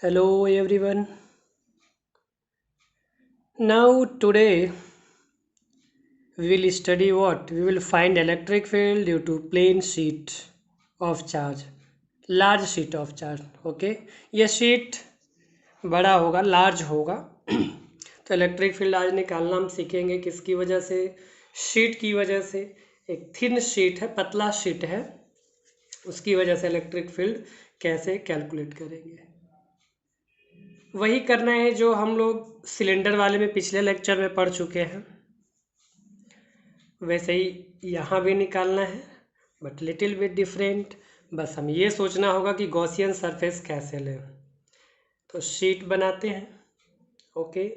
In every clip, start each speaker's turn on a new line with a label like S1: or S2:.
S1: Hello everyone. Now today we will study what? We will find electric field due to plane sheet of charge. Large sheet of charge. Okay. ये sheet बड़ा होगा, large होगा। तो electric field आज निकालना हम सीखेंगे किसकी वजह से? शीट की वजह से। एक थिन शीट है, पतला शीट है, उसकी वजह से इलेक्ट्रिक फील्ड कैसे कैलकुलेट करेंगे। वही करना है जो हम लोग सिलेंडर वाले में पिछले लेक्चर में पढ़ चुके हैं, वैसे ही यहाँ भी निकालना है, बट लिटिल बिट डिफरेंट। बस हम ये सोचना होगा कि गॉसियन सरफेस कैसे लें। तो शीट बनाते हैं। Okay.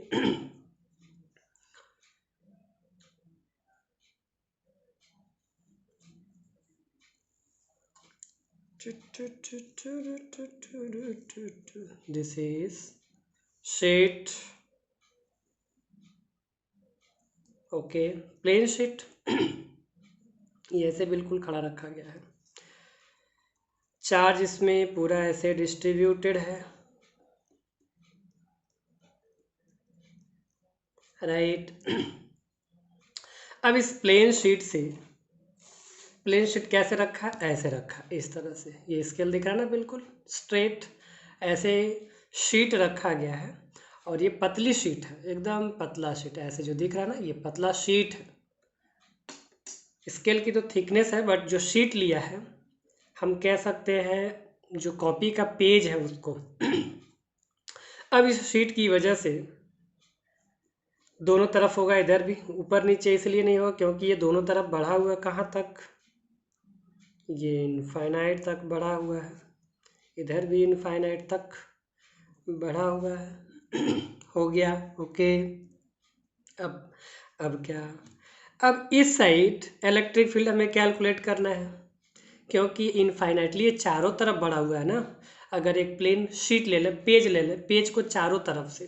S1: This is sheet. Okay, plane sheet. ये ऐसे बिल्कुल खड़ा रखा गया है। चार्ज इसमें पूरा ऐसे डिस्ट्रीब्यूटेड है, राइट। अब इस प्लेन शीट कैसे रखा है? ऐसे रखा, इस तरह से। ये स्केल दिख रहा है ना, बिल्कुल स्ट्रेट ऐसे शीट रखा गया है। और ये पतली शीट है, एकदम पतला शीट है, ऐसे जो दिख रहा है ना, ये पतला शीट है। स्केल की तो थिकनेस है, बट जो शीट लिया है हम कह सकते हैं जो कॉपी का पेज है उसको। अब इस शीट की वजह से दोनों तरफ होगा, इधर भी ऊपर नीचे इसलिए नहीं होगा क्योंकि ये दोनों तरफ बढ़ा हुआ है। कहाँ तक? ये इनफाइनाइट तक बढ़ा हुआ है, इधर भी इनफाइनाइट तक बढ़ा हुआ है। हो गया। ओके। अब अब क्या? अब इस साइड इलेक्ट्रिक फील्ड हमें कैलकुलेट करना है, क्योंकि इनफाइनाइटली ये चारों तरफ बढ़ा हुआ है ना। अगर एक प्लेन शीट ले ले, पेज ले ले, पेज को चारों तरफ से,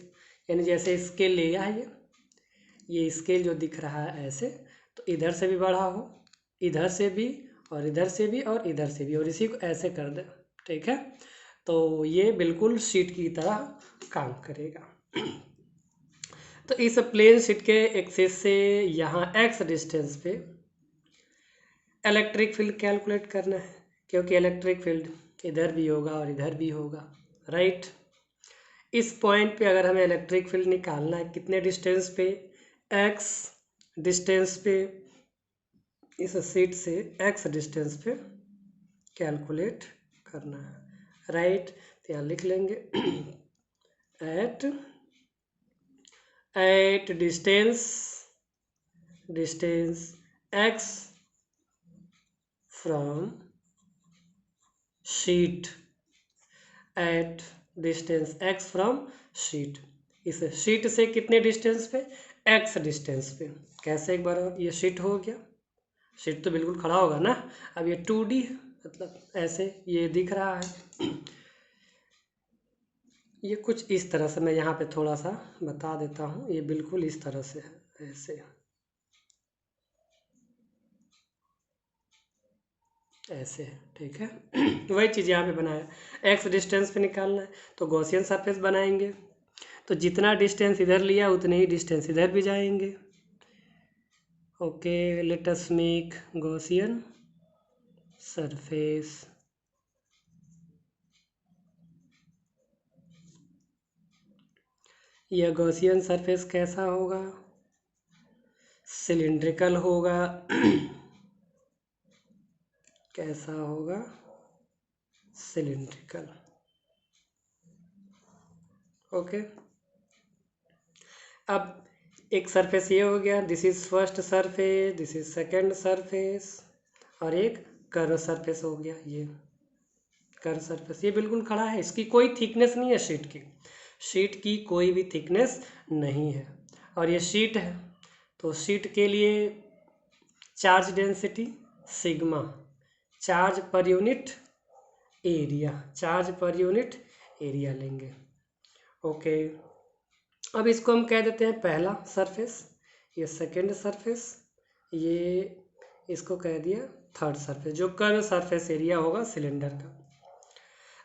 S1: यानी जैसे स्केल लिया है ये स्केल जो दिख रहा है ऐसे, तो इधर से भी बढ़ा हो, इधर से भी, और इधर से भी, और इधर से भी, और इसी को ऐसे कर दे। ठीक है, तो ये बिल्कुल शीट की तरह काम करेगा। तो इस प्लेन शीट के एक्सिस से यहाँ एक्स डिस्टेंस पे इलेक्ट्रिक फील्ड कैलकुलेट करना है, क्योंकि इलेक्ट्रिक फील्ड इधर भी होगा और इधर भी होगा, राइट। इस पॉइंट पे अगर हमें इलेक्ट्रिक फील्ड निकालना है, कितने डिस्टेंस पे? एक्स डिस्टेंस पे, इस शीट से एक्स डिस्टेंस पे कैलकुलेट करना है, राइट। तो यहाँ लिख लेंगे at distance x from sheet, at distance x from sheet. इस शीट से कितने डिस्टेंस पे? एक्स डिस्टेंस पे। कैसे? एक बार और, ये शीट हो गया, शीट तो बिल्कुल खड़ा होगा ना। अब ये 2D है, मतलब ऐसे ये दिख रहा है। ये कुछ इस तरह से, मैं यहाँ पे थोड़ा सा बता देता हूँ, ये बिल्कुल इस तरह से है, ऐसे ऐसे। ठीक है। वही चीज़ यहाँ पे बनाया, एक्स डिस्टेंस पे निकालना है, तो गॉसियन सरफेस बनाएंगे। तो जितना डिस्टेंस इधर लिया उतने ही डिस्टेंस इधर भी जाएंगे। Okay, let us make Gaussian surface. यह गॉसियन सरफेस कैसा होगा? सिलिंड्रिकल होगा। कैसा होगा? सिलिंड्रिकल। ओके। अब एक सरफेस ये हो गया, this is first surface, this is second surface, और एक कर्व सरफेस हो गया। ये कर्व सरफेस ये बिल्कुल खड़ा है, इसकी कोई थिकनेस नहीं है, शीट की कोई भी थिकनेस नहीं है। और ये शीट है, तो शीट के लिए charge density sigma, charge per unit area, charge per unit area लेंगे। ओके। अब इसको हम कह देते हैं पहला सरफेस, ये सेकंड सरफेस, ये इसको कह दिया थर्ड सरफेस, जो कर्व सरफेस एरिया होगा सिलेंडर का।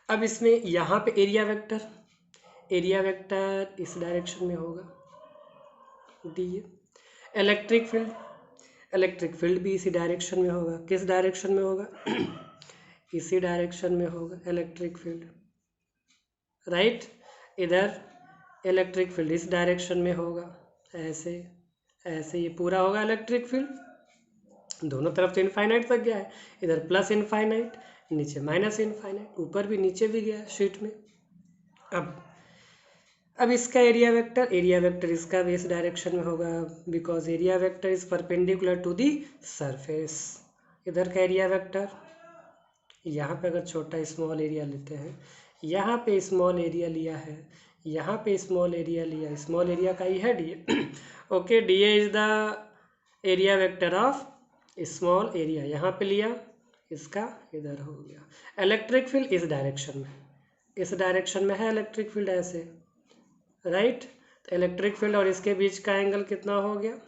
S1: अब इसमें यहाँ पे एरिया वेक्टर एरिया वेक्टर इस डायरेक्शन में होगा डी ए। इलेक्ट्रिक फील्ड भी इसी डायरेक्शन में होगा। किस डायरेक्शन में होगा? इसी डायरेक्शन में होगा इलेक्ट्रिक फील्ड, राइट। इधर इलेक्ट्रिक फील्ड इस डायरेक्शन में होगा, ऐसे ऐसे ये पूरा होगा इलेक्ट्रिक फील्ड। दोनों तरफ तो इनफाइनाइट तक गया है, इधर प्लस इनफाइनाइट, नीचे माइनस इनफाइनाइट, ऊपर भी नीचे भी गया शीट में। अब इसका एरिया वेक्टर इसका भी इस डायरेक्शन में होगा, because area vector is perpendicular to the surface. इधर का एरिया वेक्टर, यहाँ पे अगर छोटा स्मॉल एरिया लेते हैं, यहाँ पे स्मॉल एरिया लिया है, यहाँ पे स्मॉल एरिया लिया, स्मॉल एरिया का ही है D A. Okay, D A is the area vector of small area, यहाँ पे लिया, इसका इधर हो गया। इलेक्ट्रिक फील्ड इस डायरेक्शन में, इस डायरेक्शन में है इलेक्ट्रिक फील्ड ऐसे, राइट। तो इलेक्ट्रिक फील्ड और इसके बीच का एंगल कितना हो गया?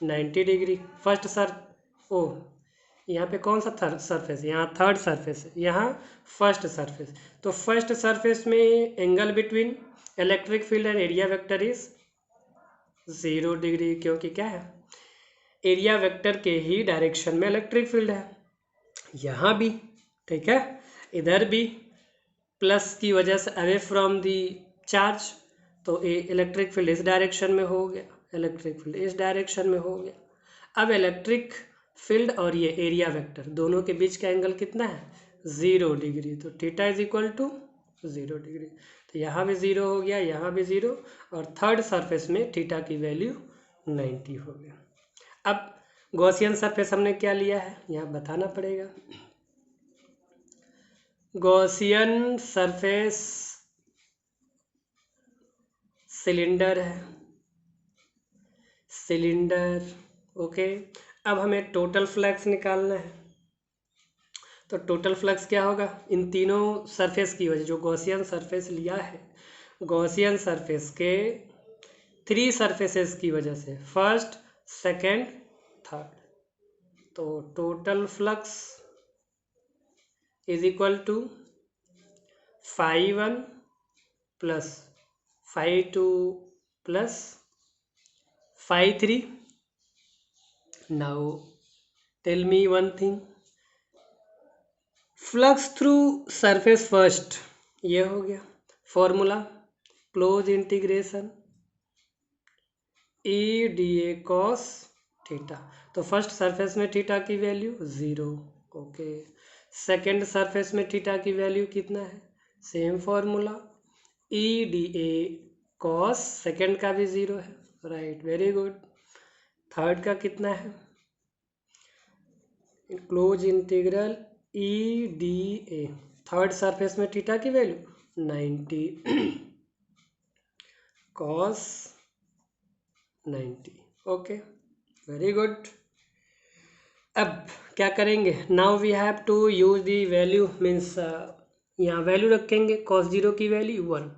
S1: 90 डिग्री। फर्स्ट सर ओ यहाँ पे कौन सा थर्ड सरफेस? यहाँ थर्ड सरफेस है, यहाँ फर्स्ट सरफेस। तो फर्स्ट सरफेस में angle between electric field and area vector is 0 degree, क्योंकि क्या है, एरिया वेक्टर के ही डायरेक्शन में इलेक्ट्रिक फील्ड है। यहाँ भी ठीक है, इधर भी प्लस की वजह से अवे फ्रॉम दी चार्ज, तो इलेक्ट्रिक फील्ड इस डायरेक्शन में हो गया, इलेक्ट्रिक फील्ड इस डायरेक्शन में हो गया। अब इलेक्ट्रिक फील्ड और ये एरिया वेक्टर दोनों के बीच का एंगल कितना है? 0 डिग्री। तो theta is equal to 0 degree. तो यहाँ भी 0 हो गया, यहाँ भी 0, और थर्ड सरफेस में थीटा की वैल्यू 90 हो गया। अब गॉसियन सरफेस हमने क्या लिया है यहाँ बताना पड़ेगा। गॉसियन सरफेस सिलेंडर है, सिलेंडर। ओके, अब हमें टोटल फ्लक्स निकालना है। तो टोटल फ्लक्स क्या होगा? इन तीनों सरफेस की वजह, जो गॉसियन सरफेस लिया है, गॉसियन सरफेस के 3 सरफेसेस की वजह से, फर्स्ट, सेकेंड, थर्ड, तो total flux is equal to phi1 plus phi2 plus phi3। Now tell me one thing, flux through surface first, ये हो गया formula, close integration E D A cos theta. तो first surface में theta की value 0, okay. Second surface में theta की value कितना है? Same formula, E D A cos, second का भी 0 है, राइट, वेरी गुड। थर्ड का कितना है? Close integral E D A, third surface में थीटा की value 90 cos 90, okay, very good. अब क्या करेंगे? Now we have to use the value, means यहाँ वैल्यू रखेंगे, cos 0 की वैल्यू 1,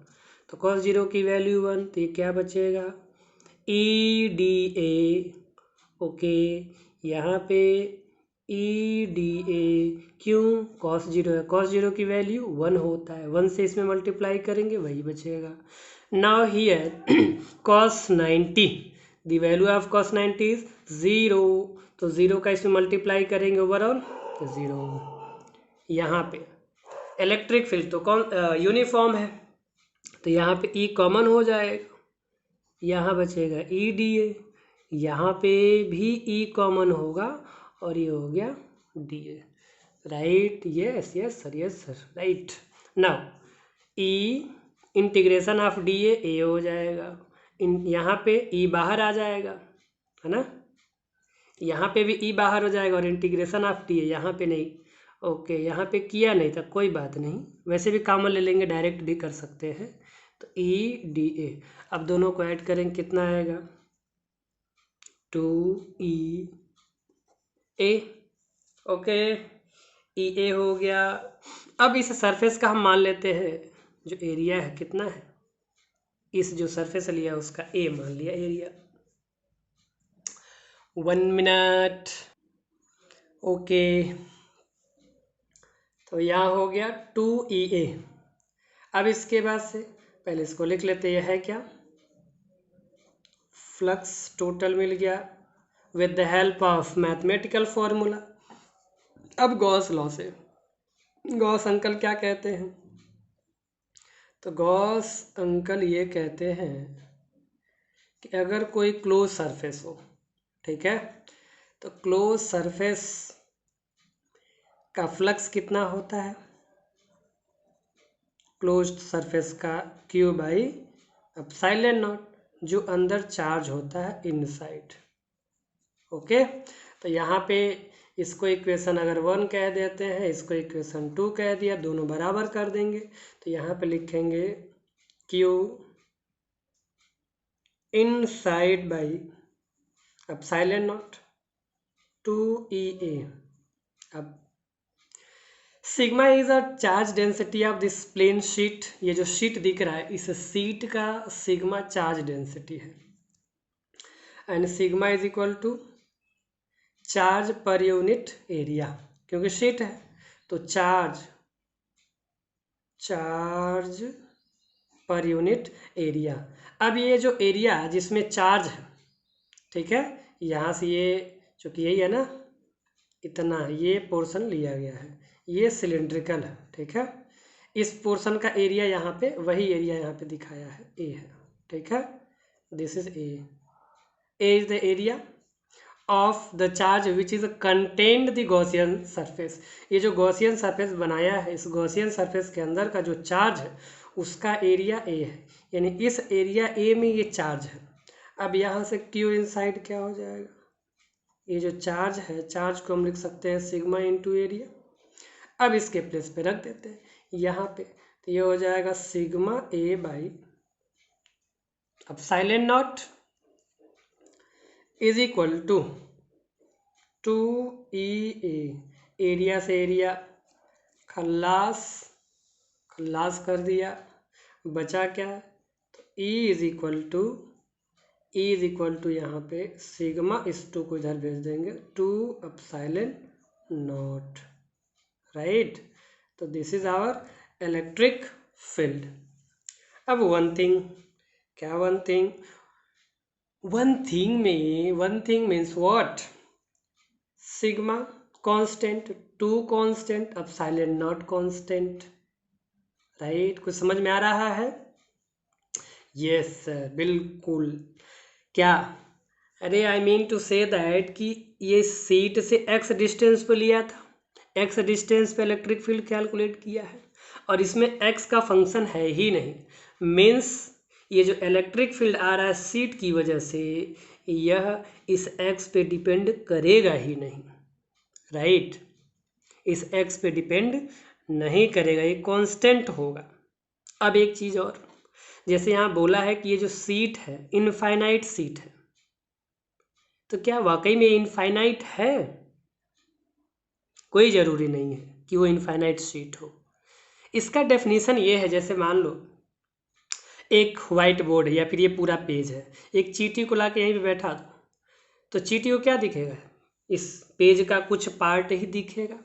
S1: तो cos 0 की वैल्यू 1, तो ये क्या बचेगा? ई डी ए, ओके, यहाँ पे ई डी ए, क्यों? cos 0 है, cos 0 की वैल्यू 1 होता है, 1 से इसमें मल्टीप्लाई करेंगे वही बचेगा। Now here cos 90, the value of cos 90 is 0, तो 0 का इसमें मल्टीप्लाई करेंगे ओवरऑल, तो 0। यहाँ पे इलेक्ट्रिक फील्ड तो कौन यूनिफॉर्म है, तो यहाँ पे ई कॉमन हो जाएगा, यहाँ बचेगा ई डी ए, यहाँ पे भी ई कॉमन होगा, और ये हो गया D A, right. Yes yes sir, yes sir, right. Now E integration of D A हो जाएगा, यहाँ पे ई बाहर आ जाएगा, है ना, यहाँ पे भी ई बाहर हो जाएगा, और इंटीग्रेशन ऑफ डी ए यहाँ पे नहीं, ओके, यहाँ पे किया नहीं था, कोई बात नहीं, वैसे भी कॉमन ले लेंगे, डायरेक्ट भी कर सकते हैं। तो ई डी ए, अब दोनों को ऐड करेंगे, कितना आएगा? 2E ए, ओके, ई ए हो गया। अब इस सरफेस का हम मान लेते हैं, जो एरिया है कितना है, इस जो सरफेस लिया उसका ए मान लिया एरिया। 1 मिनट, ओके, तो यहाँ हो गया 2EA। अब इसके बाद से पहले इसको लिख लेते, ये है क्या, फ्लक्स टोटल मिल गया with the help of mathematical formula. अब गॉस लॉ से गॉस अंकल क्या कहते हैं, तो गॉस अंकल ये कहते हैं कि अगर कोई क्लोज सरफेस हो, ठीक है, तो क्लोज सरफेस का फ्लक्स कितना होता है, क्लोज्ड सरफेस का क्यू बाई एप्सिलॉन नॉट, जो अंदर चार्ज होता है इनसाइड। ओके, तो यहाँ पे इसको इक्वेशन अगर 1 कह देते हैं, इसको इक्वेशन 2 कह दिया, दोनों बराबर कर देंगे, तो यहाँ पे लिखेंगे Q inside by epsilon naught 2EA। अब sigma is a charge density of this plane sheet, ये जो शीट दिख रहा है इस शीट का सिग्मा चार्ज डेंसिटी है, and sigma is equal to charge per unit area, क्योंकि शीट है तो चार्ज पर यूनिट एरिया। अब ये जो एरिया जिसमें चार्ज है, ठीक है, यहाँ से ये चूँकि यही है ना, इतना ये पोर्शन लिया गया है, ये सिलिंड्रिकल है, ठीक है, इस पोर्शन का एरिया यहाँ पे वही एरिया यहाँ पे दिखाया है, ए है, ठीक है, this is a is the area of the charge which is contained the Gaussian surface. ये जो गॉसियन सरफेस बनाया है, इस गॉसियन सरफेस के अंदर का जो चार्ज है उसका एरिया ए है, यानी इस एरिया ए में ये चार्ज है। अब यहाँ से क्यू इनसाइड क्या हो जाएगा, ये जो चार्ज है, चार्ज को हम लिख सकते हैं सिग्मा इंटू एरिया। अब इसके प्लेस पे रख देते हैं यहाँ पे, तो ये हो जाएगा sigma A by epsilon naught is equal to 2EA, area से एरिया खल्लास कर दिया, बचा क्या, तो E इज इक्वल टू यहाँ पे सिग्मा, इस 2 को इधर भेज देंगे, 2 एप्सिलॉन नॉट, राइट। तो this is our electric field. अब वन थिंग, क्या one thing, one thing means what, sigma constant, 2 constant, epsilon naught constant, right. कुछ समझ में आ रहा है, यस सर, बिल्कुल। क्या, अरे I mean to say that कि ये सीट से x डिस्टेंस पे लिया था, x डिस्टेंस पे इलेक्ट्रिक फील्ड कैलकुलेट किया है, और इसमें x का फंक्शन है ही नहीं, मीन्स ये जो इलेक्ट्रिक फील्ड आ रहा है सीट की वजह से, यह इस x पे डिपेंड करेगा ही नहीं, राइट, इस x पे डिपेंड नहीं करेगा, ये कांस्टेंट होगा। अब एक चीज़ और, जैसे यहाँ बोला है कि ये जो सीट है इनफाइनाइट सीट है, तो क्या वाकई में इनफाइनाइट है, कोई ज़रूरी नहीं है कि वो इनफाइनाइट सीट हो। इसका डेफिनेशन ये है, जैसे मान लो एक वाइट बोर्ड है या फिर ये पूरा पेज है, एक चींटी को ला के यहीं पे बैठा दो, तो चींटी को क्या दिखेगा, इस पेज का कुछ पार्ट ही दिखेगा,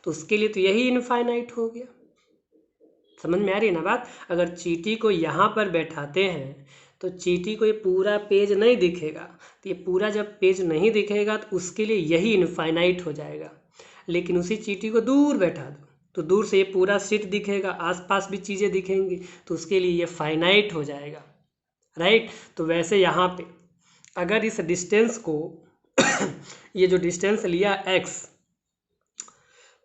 S1: तो उसके लिए तो यही इनफाइनाइट हो गया। समझ में आ रही है ना बात, अगर चींटी को यहाँ पर बैठाते हैं तो चींटी को ये पूरा पेज नहीं दिखेगा, तो ये पूरा जब पेज नहीं दिखेगा तो उसके लिए यही इनफाइनाइट हो जाएगा। लेकिन उसी चींटी को दूर बैठा दो तो दूर से ये पूरा सीट दिखेगा, आसपास भी चीज़ें दिखेंगी, तो उसके लिए ये फाइनाइट हो जाएगा, राइट। तो वैसे यहाँ पे अगर इस डिस्टेंस को ये जो डिस्टेंस लिया x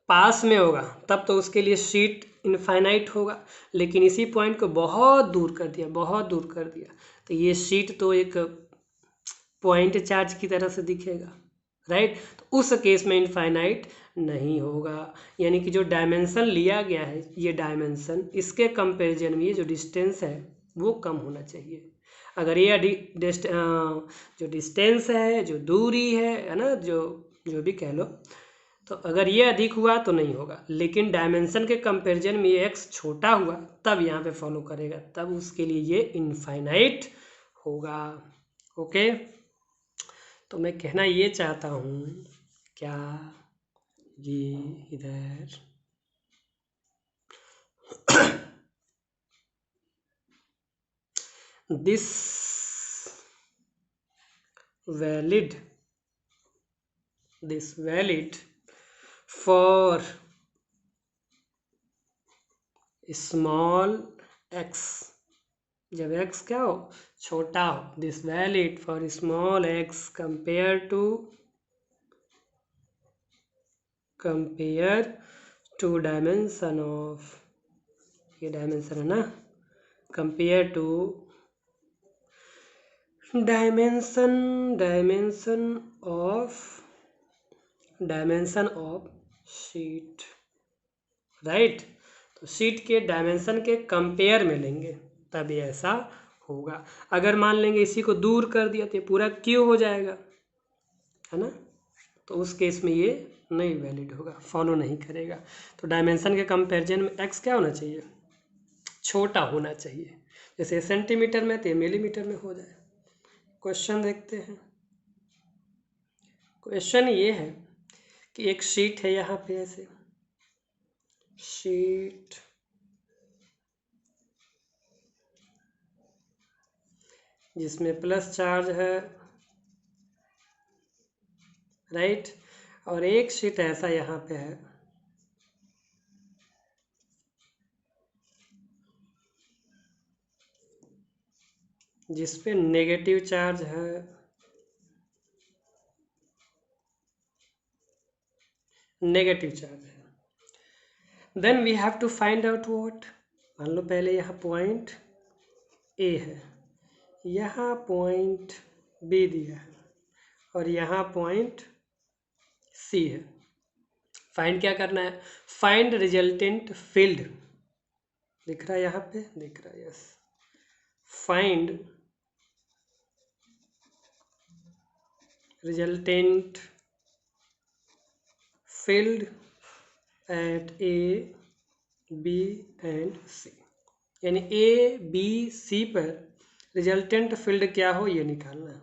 S1: पास में होगा तब तो उसके लिए शीट इनफाइनाइट होगा, लेकिन इसी पॉइंट को बहुत दूर कर दिया, तो ये शीट तो एक पॉइंट चार्ज की तरह से दिखेगा, राइट। तो उस केस में इनफाइनाइट नहीं होगा, यानी कि जो डायमेंशन लिया गया है, ये डायमेंशन इसके कंपैरिजन में ये जो डिस्टेंस है वो कम होना चाहिए। अगर ये जो डिस्टेंस है, जो दूरी है ना, जो भी कह लो, तो अगर ये अधिक हुआ तो नहीं होगा, लेकिन डायमेंशन के कंपैरिजन में ये x छोटा हुआ तब यहाँ पे फॉलो करेगा, तब उसके लिए ये इनफाइनाइट होगा। ओके, तो मैं कहना ये चाहता हूँ, क्या ये इधर this valid for small X, जब x क्या हो, छोटा हो, this valid for small X compare to dimension of, ये डायमेंशन है ना, compare to dimension of sheet, right. तो शीट के डायमेंशन के कंपेयर में लेंगे तभी ऐसा होगा। अगर मान लेंगे इसी को दूर कर दिया तो ये पूरा क्यू हो जाएगा, है ना, तो उस केस में ये नहीं वैलिड होगा, फॉलो नहीं करेगा। तो डायमेंशन के कंपैरिजन में एक्स क्या होना चाहिए, छोटा होना चाहिए। जैसे सेंटीमीटर में तो मिलीमीटर में हो जाए। क्वेश्चन देखते हैं। क्वेश्चन ये है कि एक शीट है यहाँ पे, ऐसे शीट जिसमें प्लस चार्ज है, राइट, और एक शीट ऐसा यहाँ पे है जिस पे नेगेटिव चार्ज है, नेगेटिव चार्ज है। Then we have to find out what, मान लो पहले यहाँ पॉइंट ए है, यहाँ पॉइंट बी दिया है और यहाँ पॉइंट सी है। फाइंड क्या करना है, फाइंड रिजल्टेंट फील्ड, दिख रहा है यहाँ पे, दिख रहा है, yes, find resultant field at A B and C, यानी ए बी सी पर रिजल्टेंट फील्ड क्या हो ये निकालना है।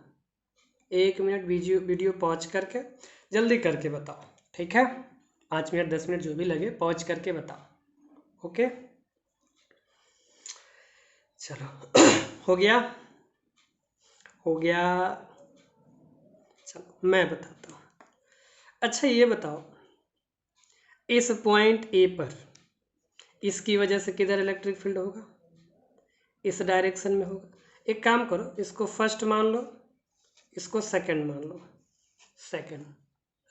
S1: 1 मिनट वीडियो पॉज करके जल्दी करके बताओ, ठीक है, 5 मिनट 10 मिनट जो भी लगे पॉज करके बताओ, ओके। चलो हो गया, चलो मैं बताता हूँ। अच्छा ये बताओ, इस पॉइंट ए पर इसकी वजह से किधर इलेक्ट्रिक फील्ड होगा, इस डायरेक्शन में होगा। एक काम करो, इसको फर्स्ट मान लो, इसको सेकंड मान लो, सेकंड,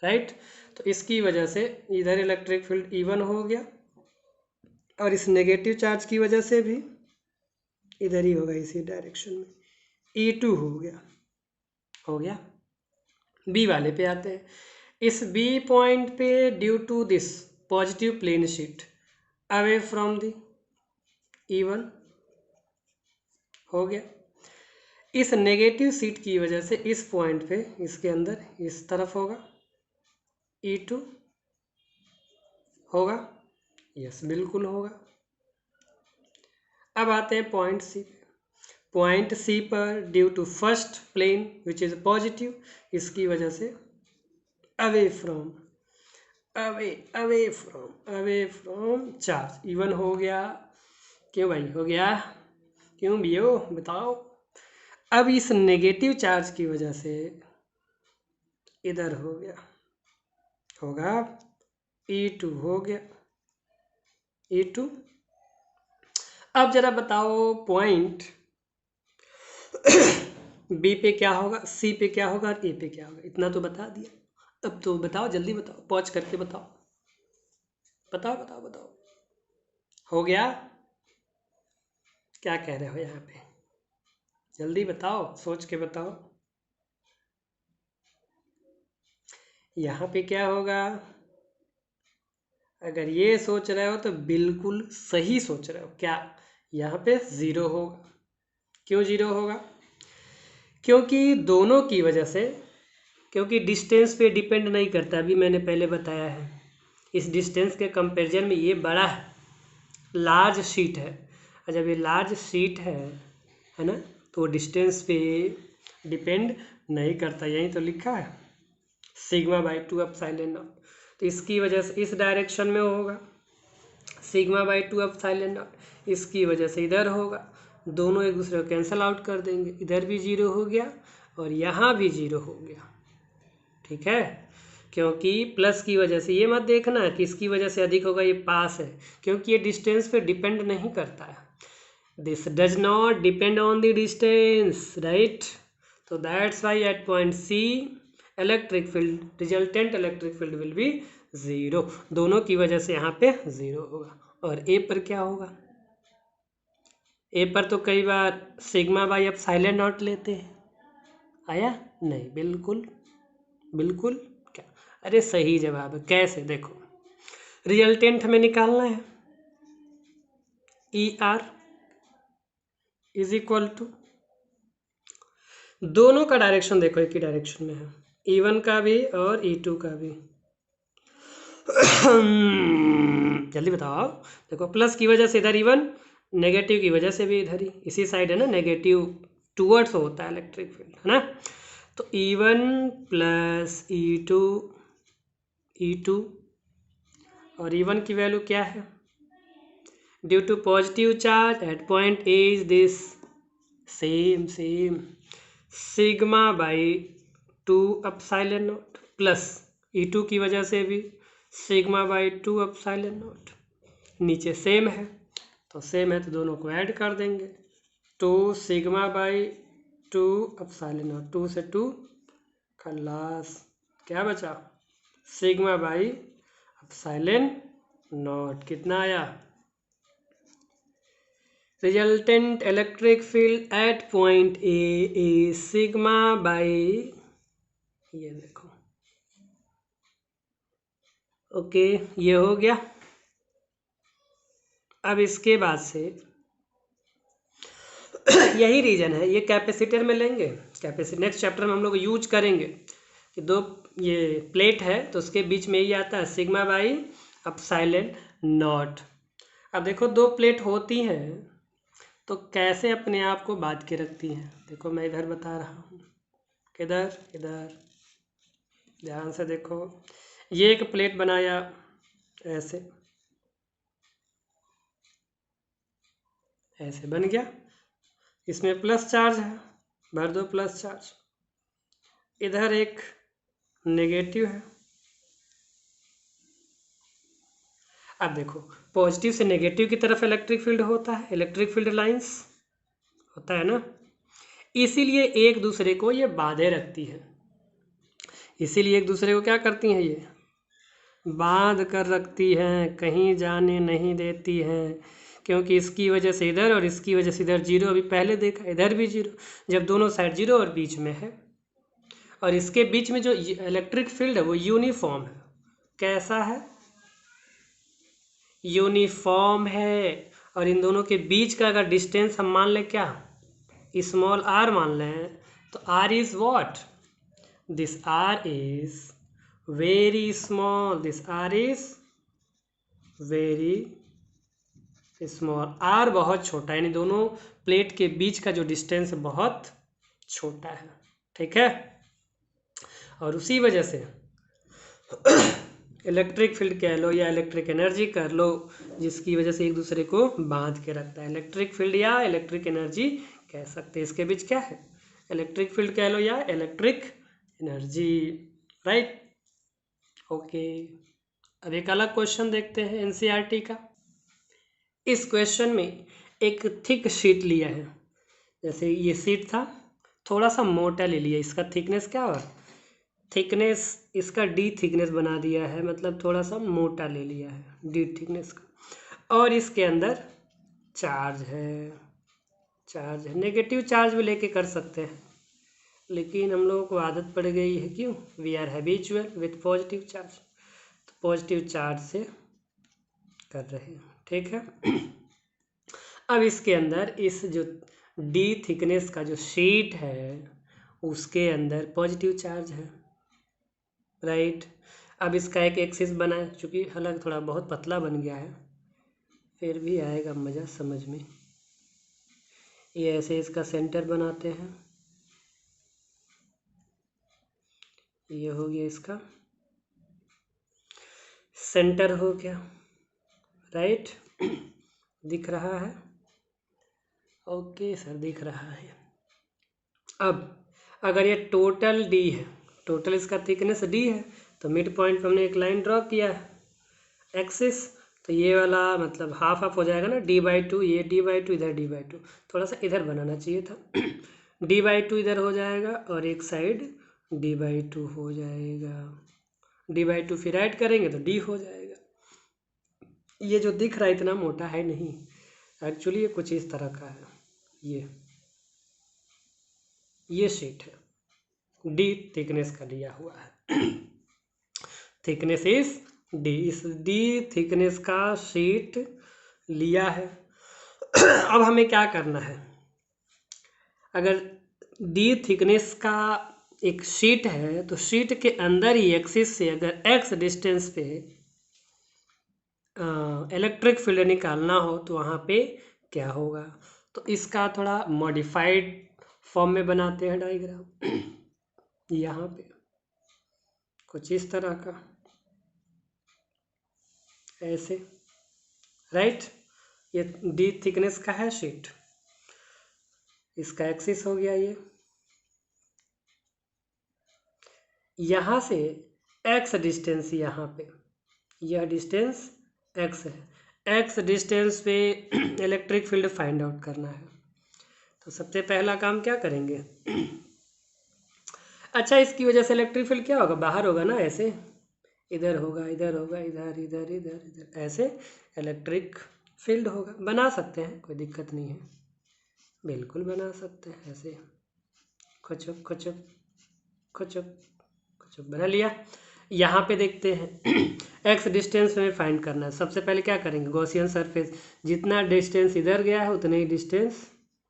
S1: राइट। तो इसकी वजह से इधर इलेक्ट्रिक फील्ड E1 हो गया और इस नेगेटिव चार्ज की वजह से भी इधर ही होगा, इसी डायरेक्शन में E2 हो गया। बी वाले पे आते हैं। इस बी पॉइंट पे due to this positive plane sheet away from the E1 हो गया। इस नेगेटिव शीट की वजह से इस पॉइंट पे इसके अंदर इस तरफ होगा, E2 होगा, यस बिल्कुल होगा। अब आते हैं पॉइंट सी पे। पॉइंट सी पर due to first plane which is positive, इसकी वजह से अवे फ्रॉम चार्ज E1 हो गया। क्यों भाई हो गया, क्यों भैया बताओ। अब इस नेगेटिव चार्ज की वजह से इधर हो गया, होगा E2 हो गया, E2। अब जरा बताओ पॉइंट बी पे क्या होगा, सी पे क्या होगा और ए पे क्या होगा, इतना तो बता दिया। अब तो बताओ, जल्दी बताओ, पॉज करके बताओ, बताओ। हो गया, क्या कह रहे हो यहाँ पे, जल्दी बताओ, सोच के बताओ। यहाँ पे क्या होगा, अगर ये सोच रहे हो तो बिल्कुल सही सोच रहे हो। क्या यहाँ पे 0 होगा, क्यों 0 होगा, क्योंकि दोनों की वजह से, क्योंकि डिस्टेंस पे डिपेंड नहीं करता, अभी मैंने पहले बताया है। इस डिस्टेंस के कंपैरिजन में ये बड़ा है, लार्ज शीट है, और जब ये लार्ज शीट है ना, तो डिस्टेंस पे डिपेंड नहीं करता। यहीं तो लिखा है σ/2 एप्सिलॉन नॉट, तो इसकी वजह से इस डायरेक्शन में होगा, σ/2 एप्सिलॉन नॉट, इसकी वजह से इधर होगा, दोनों एक दूसरे को कैंसिल आउट कर देंगे, इधर भी 0 हो गया और यहाँ भी 0 हो गया, ठीक है। क्योंकि प्लस की वजह से, ये मत देखना कि इसकी वजह से अधिक होगा, ये पास है, क्योंकि ये डिस्टेंस पे डिपेंड नहीं करता है। This does not depend on the distance, right. तो that's why at point C electric field, resultant electric field will be 0। दोनों की वजह से यहाँ पे 0 होगा। और ए पर क्या होगा? ए पर तो कई बार सिग्मा बाई एप्सिलॉन नॉट लेते हैं, आया नहीं? बिल्कुल बिल्कुल। क्या? अरे सही जवाब है। कैसे? देखो, रिजल्टेंट हमें निकालना है, E R is equal to, दोनों का डायरेक्शन देखो एक ही डायरेक्शन में है, E1 का भी और E2 का भी। जल्दी बताओ। देखो, प्लस की वजह से इधर E1, नेगेटिव की वजह से भी इधर ही, इसी साइड है ना, नेगेटिव टूवर्ड्स होता है इलेक्ट्रिक फील्ड, है ना। तो E1 प्लस E2 और E1 की वैल्यू क्या है? Due to positive charge at point A is this same sigma by 2 epsilon naught, plus E2 की वजह से भी सिग्मा बाई 2 एप्सिलॉन नॉट, नीचे सेम है तो सेम है तो दोनों को ऐड कर देंगे, 2 सिग्मा बाई 2 एप्सिलॉन नॉट, 2 से 2 खलास, क्या बचा? Sigma by epsilon not. कितना आया? Resultant electric field at point A is sigma by, ये देखो, ओके, ये हो गया। अब इसके बाद से यही रीजन है, ये कैपेसिटर में लेंगे, कैपेसिटर नेक्स्ट चैप्टर में हम लोग यूज करेंगे कि दो ये प्लेट है तो उसके बीच में ही आता है सिग्मा बाई एप्सिलॉन नॉट। अब देखो, दो प्लेट होती हैं तो कैसे अपने आप को बांध के रखती हैं। देखो मैं इधर बता रहा हूँ, किधर? इधर, ध्यान से देखो। ये एक प्लेट बनाया ऐसे, ऐसे बन गया, इसमें प्लस चार्ज है, भर दो प्लस चार्ज, इधर एक नेगेटिव है। अब देखो, पॉजिटिव से नेगेटिव की तरफ इलेक्ट्रिक फील्ड होता है, इलेक्ट्रिक फील्ड लाइंस होता है ना, इसीलिए एक दूसरे को ये बांधे रखती है, इसीलिए एक दूसरे को क्या करती हैं, ये बांध कर रखती हैं, कहीं जाने नहीं देती हैं, क्योंकि इसकी वजह से इधर और इसकी वजह से इधर 0, अभी पहले देखा इधर भी 0, जब दोनों साइड 0 और बीच में है, और इसके बीच में जो इलेक्ट्रिक फील्ड है वो यूनिफॉर्म है। कैसा है? यूनिफॉर्म है। और इन दोनों के बीच का अगर डिस्टेंस हम मान लें क्या, स्मॉल r मान लें, तो r is what? This r is very small, this r is very small, r बहुत छोटा है, यानी दोनों प्लेट के बीच का जो डिस्टेंस बहुत छोटा है, ठीक है। और उसी वजह से इलेक्ट्रिक फील्ड कह लो या इलेक्ट्रिक एनर्जी कर लो, जिसकी वजह से एक दूसरे को बांध के रखता है, इलेक्ट्रिक फील्ड या इलेक्ट्रिक एनर्जी कह सकते हैं। इसके बीच क्या है? इलेक्ट्रिक फील्ड कह लो या इलेक्ट्रिक एनर्जी, राइट। ओके, अब एक अलग क्वेश्चन देखते हैं एनसीईआरटी का। इस क्वेश्चन में एक थिक शीट लिया है, जैसे ये शीट था, थोड़ा सा मोटा ले लिया, इसका थिकनेस क्या हुआ? थिकनेस इसका डी थिकनेस बना दिया है, मतलब थोड़ा सा मोटा ले लिया है डी थिकनेस का, और इसके अंदर चार्ज है, नेगेटिव चार्ज भी लेके कर सकते हैं, लेकिन हम लोगों को आदत पड़ गई है, क्यों? We are habitual with positive charge, तो पॉजिटिव चार्ज से कर रहे हैं, ठीक है। अब इसके अंदर इस जो डी थिकनेस का जो शीट है उसके अंदर पॉजिटिव चार्ज है, राइट। अब इसका एक एक्सिस बना है, चूँकि हालांकि थोड़ा बहुत पतला बन गया है, फिर भी आएगा मज़ा समझ में। ये ऐसे इसका सेंटर बनाते हैं, ये हो गया इसका सेंटर, हो गया, राइट। दिख रहा है, ओके सर, दिख रहा है। अब अगर ये टोटल डी है, टोटल इसका थिकनेस डी है, तो मिड पॉइंट पे हमने एक लाइन ड्रॉ किया है एक्सिस, तो ये वाला मतलब हाफ हाफ हो जाएगा ना, d/2, ये d/2 इधर d/2, थोड़ा सा इधर बनाना चाहिए था d/2 इधर हो जाएगा और एक साइड d/2 हो जाएगा, d/2 फिर ऐड करेंगे तो d हो जाएगा। ये जो दिख रहा है इतना मोटा है नहीं, एक्चुअली ये कुछ इस तरह का है, ये शीट है, डी थिकनेस का लिया हुआ है थिकनेस इज डी, इस डी थिकनेस का शीट लिया है अब हमें क्या करना है, अगर डी थिकनेस का एक शीट है तो शीट के अंदर ही एक्सिस से अगर एक्स डिस्टेंस पे इलेक्ट्रिक फील्ड निकालना हो तो वहाँ पे क्या होगा, तो इसका थोड़ा मॉडिफाइड फॉर्म में बनाते हैं डायग्राम यहाँ पे कुछ इस तरह का, ऐसे, राइट। ये डी थिकनेस का है शीट, इसका एक्सिस हो गया ये, यहाँ से एक्स डिस्टेंस, यहाँ पे यह डिस्टेंस एक्स है, एक्स डिस्टेंस पे इलेक्ट्रिक फील्ड फाइंड आउट करना है। तो सबसे पहला काम क्या करेंगे अच्छा, इसकी वजह से इलेक्ट्रिक फील्ड क्या होगा, बाहर होगा ना, ऐसे इधर होगा, इधर होगा, इधर इधर इधर इधर, ऐसे इलेक्ट्रिक फील्ड होगा। बना सकते हैं, कोई दिक्कत नहीं है, बिल्कुल बना सकते हैं, ऐसे खचप खचप खचप खचप बना लिया। यहाँ पे देखते हैं एक्स डिस्टेंस में फाइंड करना है। सबसे पहले क्या करेंगे, गॉसियन सरफेस, जितना डिस्टेंस इधर गया है उतने ही डिस्टेंस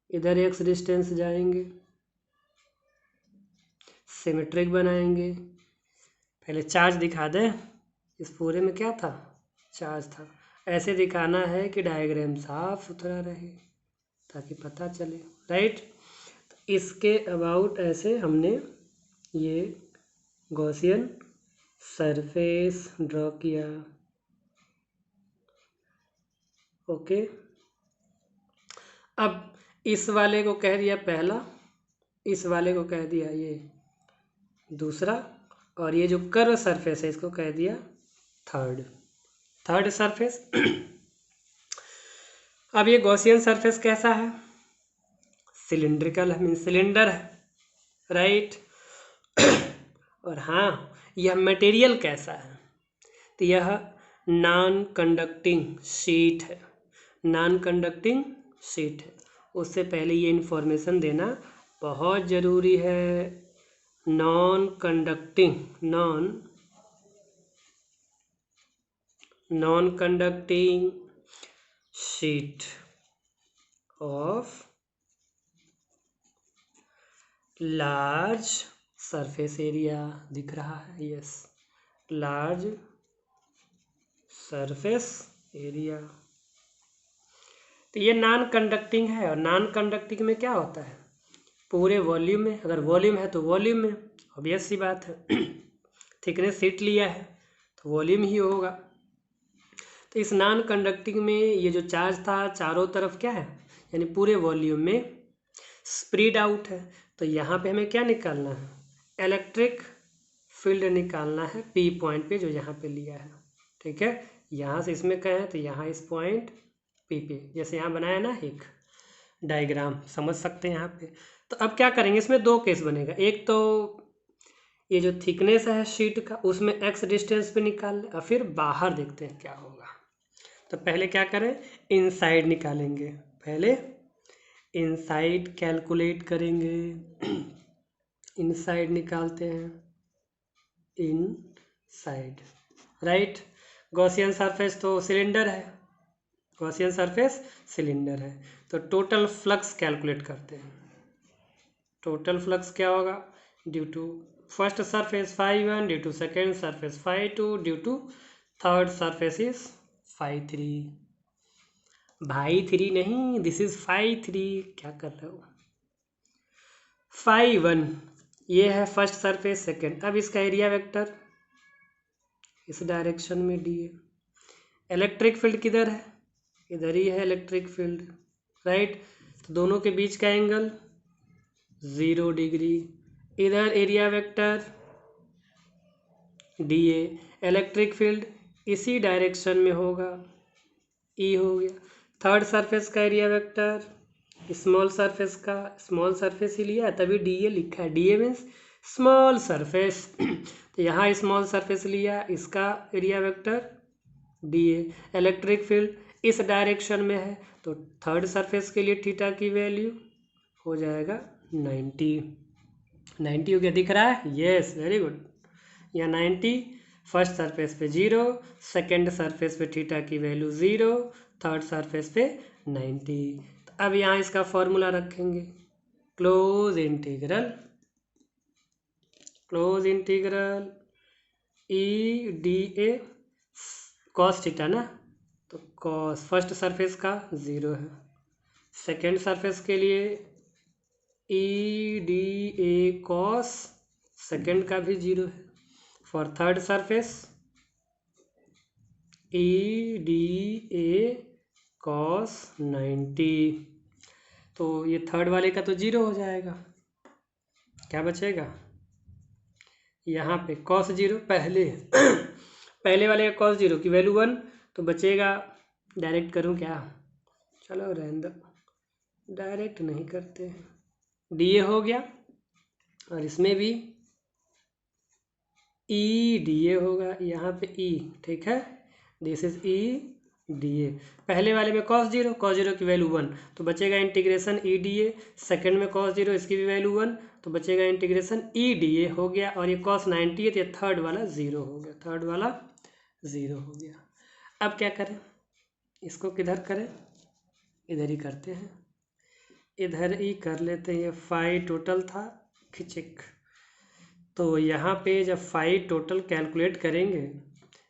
S1: इधर एक्स डिस्टेंस जाएंगे, सिमेट्रिक बनाएंगे। पहले चार्ज दिखा दें, इस पूरे में क्या था, चार्ज था। ऐसे दिखाना है कि डायग्राम साफ सुथरा रहे ताकि पता चले, राइट। तो इसके अबाउट ऐसे हमने ये गॉसियन सरफेस ड्रॉ किया, ओके। अब इस वाले को कह दिया पहला, इस वाले को कह दिया ये दूसरा, और ये जो कर्व सरफेस है इसको कह दिया थर्ड सरफेस अब ये गॉसियन सरफेस कैसा है, सिलिंड्रिकल है, मीन सिलेंडर है, राइट और हाँ, यह मटेरियल कैसा है, तो यह नॉन कंडक्टिंग शीट है, नॉन कंडक्टिंग शीट है। उससे पहले ये इन्फॉर्मेशन देना बहुत ज़रूरी है, non conducting sheet of large surface area, दिख रहा है, यस, लार्ज सरफेस एरिया। तो ये नॉन कंडक्टिंग है, और नॉन कंडक्टिंग में क्या होता है, पूरे वॉल्यूम में, अगर वॉल्यूम है तो वॉल्यूम में, ऑब्वियस सी बात है थिकनेस शीट लिया है तो वॉल्यूम ही होगा। तो इस नॉन कंडक्टिंग में ये जो चार्ज था चारों तरफ क्या है, यानी पूरे वॉल्यूम में स्प्रेड आउट है। तो यहाँ पे हमें क्या निकालना है, इलेक्ट्रिक फील्ड निकालना है पी पॉइंट पे, जो यहाँ पे लिया है, ठीक है। यहाँ से इसमें क्या है, तो यहाँ इस पॉइंट पी पे, जैसे यहाँ बनाया ना एक डायग्राम, समझ सकते हैं यहाँ पे। तो अब क्या करेंगे, इसमें दो केस बनेगा, एक तो ये जो थिकनेस है शीट का उसमें एक्स डिस्टेंस पे निकाल लें, और फिर बाहर देखते हैं क्या होगा। तो पहले क्या करें, इनसाइड निकालेंगे, पहले इनसाइड कैलकुलेट करेंगे इनसाइड निकालते हैं, इनसाइड, राइट। गॉसियन सरफेस तो सिलेंडर है, गॉसियन सरफेस सिलेंडर है, तो टोटल फ्लक्स कैलकुलेट करते हैं। टोटल फ्लक्स क्या होगा, due to first surface φ1, due to second surface φ2, due to third surface is φ3, भाई 3 नहीं, दिस इज φ3, क्या कर रहे हो, φ1 ये है फर्स्ट सरफेस, सेकेंड। अब इसका एरिया वेक्टर इस डायरेक्शन में डी है, इलेक्ट्रिक फील्ड किधर है, इधर ही है इलेक्ट्रिक फील्ड, राइट। तो दोनों के बीच का एंगल 0 डिग्री। इधर area vector DA, electric field इसी डायरेक्शन में होगा, E हो गया। थर्ड सरफेस का एरिया वेक्टर स्मॉल सरफेस का, स्मॉल सरफेस ही लिया तभी DA लिखा है, DA मीन्स स्मॉल सरफेस। तो यहाँ स्मॉल सरफेस लिया, इसका area vector DA। Electric field इस डायरेक्शन में है तो थर्ड सरफेस के लिए थीटा की वैल्यू हो जाएगा 90 हो गया, दिख रहा है? Yes, very good. यहाँ 90, फर्स्ट सरफेस पे 0, सेकेंड सरफेस पे थीटा की वैल्यू 0, थर्ड सरफेस पे 90। तो अब यहाँ इसका फॉर्मूला रखेंगे, close integral EDA cos theta ना, तो कॉस फर्स्ट सरफेस का 0 है, सेकेंड सरफेस के लिए EDA कॉस सेकेंड का भी 0 है, for third surface EDA cos 90। तो ये थर्ड वाले का तो 0 हो जाएगा, क्या बचेगा यहाँ पे कॉस 0, पहले वाले का कॉस 0 की वैल्यू 1, तो बचेगा, डायरेक्ट करूँ क्या? चलो रहने दो, डायरेक्ट नहीं करते हैं। DA हो गया और इसमें भी EDA होगा, यहाँ पे E, ठीक है, दिस इज EDA। पहले वाले में cos 0 की वैल्यू 1, तो बचेगा इंटीग्रेशन EDA। सेकंड में cos 0, इसकी भी वैल्यू 1, तो बचेगा इंटीग्रेशन EDA हो गया। और ये cos 90 है तो ये थर्ड वाला 0 हो गया, थर्ड वाला 0 हो गया। अब क्या करें, इसको किधर करें? इधर ही करते हैं, इधर ही कर लेते हैं। ये फाई टोटल था खिचिक, तो यहाँ पे जब फाई टोटल कैलकुलेट करेंगे